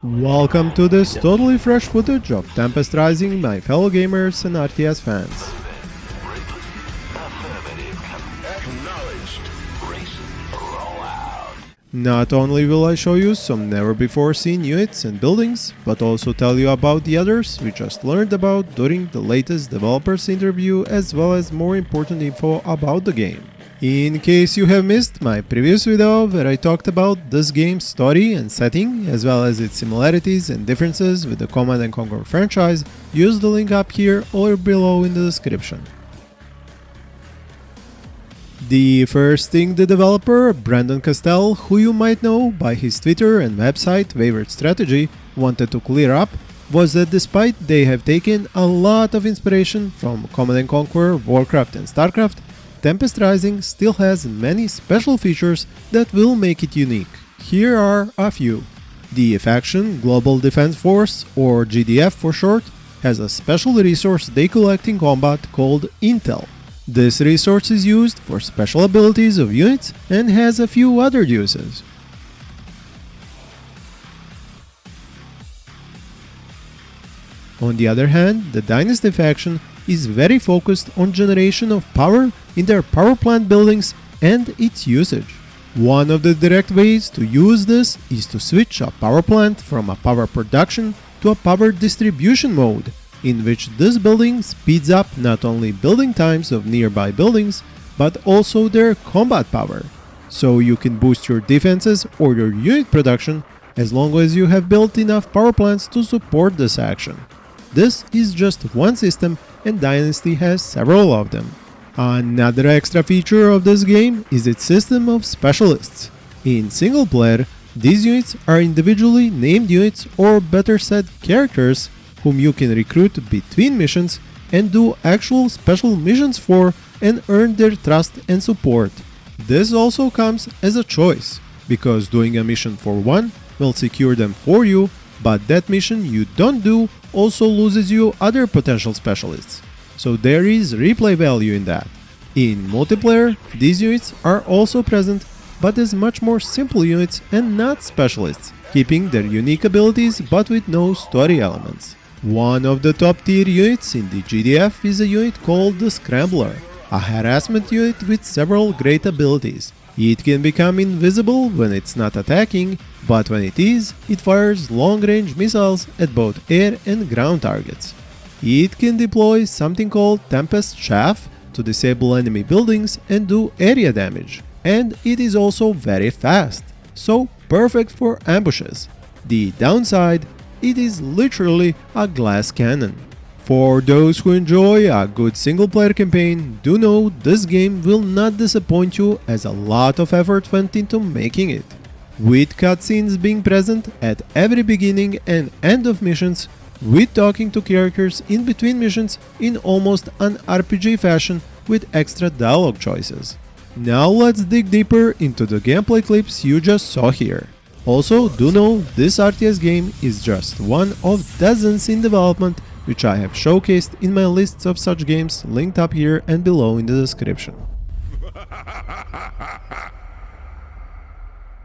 Welcome to this totally fresh footage of Tempest Rising, my fellow gamers and RTS fans. Not only will I show you some never before seen units and buildings, but also tell you about the others we just learned about during the latest developers interview, as well as more important info about the game. In case you have missed my previous video where I talked about this game's story and setting, as well as its similarities and differences with the Command & Conquer franchise, use the link up here or below in the description. The first thing the developer, Brandon Castell, who you might know by his Twitter and website Wayward Strategy, wanted to clear up was that despite they have taken a lot of inspiration from Command & Conquer, Warcraft and Starcraft, Tempest Rising still has many special features that will make it unique. Here are a few. The faction Global Defense Force, or GDF for short, has a special resource they collect in combat called Intel. This resource is used for special abilities of units and has a few other uses. On the other hand, the Dynasty faction is very focused on generation of power in their power plant buildings and its usage. One of the direct ways to use this is to switch a power plant from a power production to a power distribution mode, in which this building speeds up not only building times of nearby buildings, but also their combat power. So you can boost your defenses or your unit production as long as you have built enough power plants to support this action. This is just one system and Dynasty has several of them. Another extra feature of this game is its system of specialists. In single player, these units are individually named units, or better said characters, whom you can recruit between missions and do actual special missions for and earn their trust and support. This also comes as a choice, because doing a mission for one will secure them for you, but that mission you don't do also loses you other potential specialists. So there is replay value in that. In multiplayer, these units are also present, but as much more simple units and not specialists, keeping their unique abilities but with no story elements. One of the top tier units in the GDF is a unit called the Scrambler, a harassment unit with several great abilities. It can become invisible when it's not attacking, but when it is, it fires long-range missiles at both air and ground targets. It can deploy something called Tempest Chaff to disable enemy buildings and do area damage. And it is also very fast, so perfect for ambushes. The downside, it is literally a glass cannon. For those who enjoy a good single-player campaign, do know this game will not disappoint you, as a lot of effort went into making it. With cutscenes being present at every beginning and end of missions, with talking to characters in between missions in almost an RPG fashion with extra dialogue choices. Now let's dig deeper into the gameplay clips you just saw here. Also, do know this RTS game is just one of dozens in development, which I have showcased in my lists of such games linked up here and below in the description.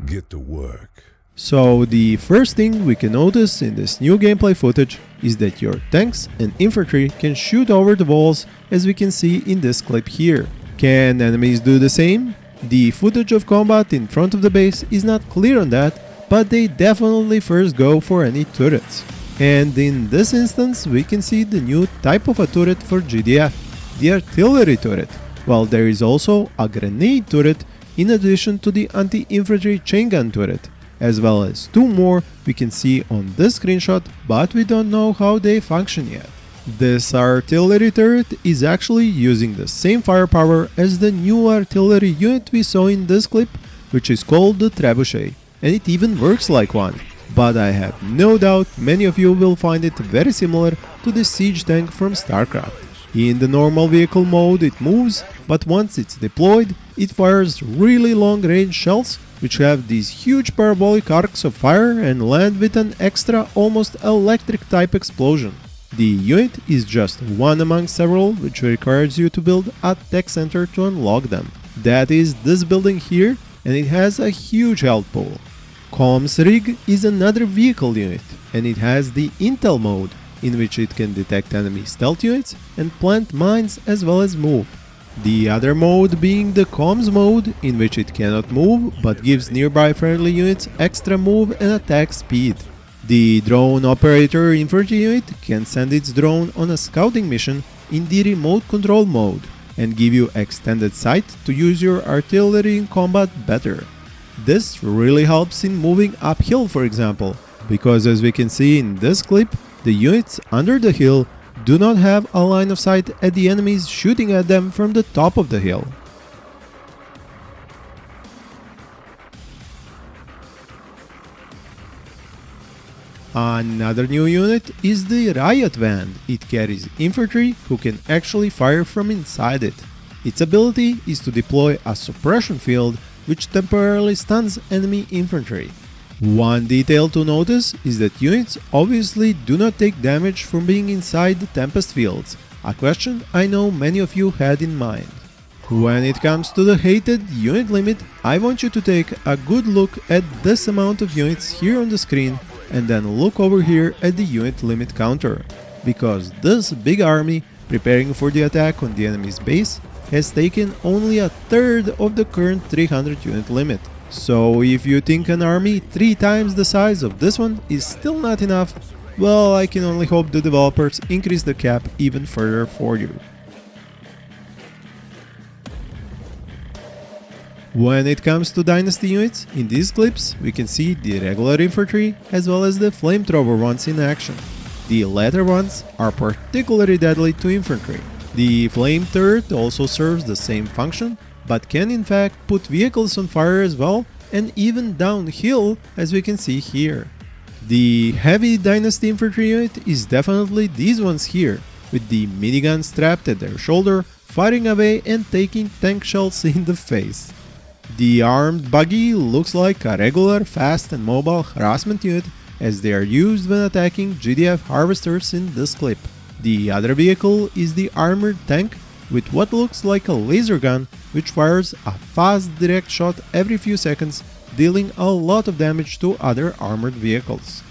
Get to work. So the first thing we can notice in this new gameplay footage is that your tanks and infantry can shoot over the walls, as we can see in this clip here. Can enemies do the same? The footage of combat in front of the base is not clear on that, but they definitely first go for any turrets. And in this instance we can see the new type of a turret for GDF, the artillery turret, while there is also a grenade turret in addition to the anti-infantry chain gun turret, as well as two more we can see on this screenshot, but we don't know how they function yet. This artillery turret is actually using the same firepower as the new artillery unit we saw in this clip, which is called the Trebuchet, and it even works like one. But I have no doubt many of you will find it very similar to the siege tank from Starcraft. In the normal vehicle mode it moves, but once it's deployed, it fires really long-range shells which have these huge parabolic arcs of fire and land with an extra almost electric type explosion. The unit is just one among several, which requires you to build a tech center to unlock them. That is this building here, and it has a huge health pool. Comms Rig is another vehicle unit, and it has the Intel mode, in which it can detect enemy stealth units and plant mines as well as move. The other mode being the comms mode, in which it cannot move but gives nearby friendly units extra move and attack speed. The drone operator infantry unit can send its drone on a scouting mission in the remote control mode and give you extended sight to use your artillery in combat better. This really helps in moving uphill, for example, because as we can see in this clip, the units under the hill do not have a line of sight at the enemies shooting at them from the top of the hill. Another new unit is the Riot van. It carries infantry who can actually fire from inside it. Its ability is to deploy a suppression field which temporarily stuns enemy infantry. One detail to notice is that units obviously do not take damage from being inside the Tempest fields, a question I know many of you had in mind. When it comes to the hated unit limit, I want you to take a good look at this amount of units here on the screen and then look over here at the unit limit counter, because this big army preparing for the attack on the enemy's base has taken only a third of the current 300 unit limit. So if you think an army 3 times the size of this one is still not enough, well, I can only hope the developers increase the cap even further for you. When it comes to Dynasty units, in these clips we can see the regular infantry as well as the flamethrower ones in action. The latter ones are particularly deadly to infantry. The flame turret also serves the same function, but can in fact put vehicles on fire as well, and even downhill, as we can see here. The heavy Dynasty infantry unit is definitely these ones here, with the minigun strapped at their shoulder, firing away and taking tank shells in the face. The armed buggy looks like a regular fast and mobile harassment unit, as they are used when attacking GDF harvesters in this clip. The other vehicle is the armored tank with what looks like a laser gun, which fires a fast direct shot every few seconds, dealing a lot of damage to other armored vehicles.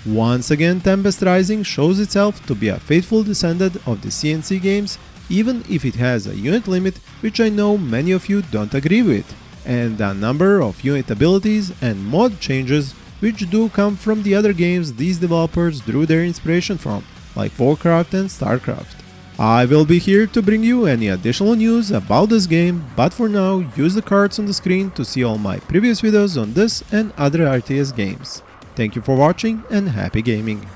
Once again, Tempest Rising shows itself to be a faithful descendant of the CNC games, even if it has a unit limit which I know many of you don't agree with, and a number of unit abilities and mod changes which do come from the other games these developers drew their inspiration from, like Warcraft and Starcraft. I will be here to bring you any additional news about this game, but for now use the cards on the screen to see all my previous videos on this and other RTS games. Thank you for watching and happy gaming!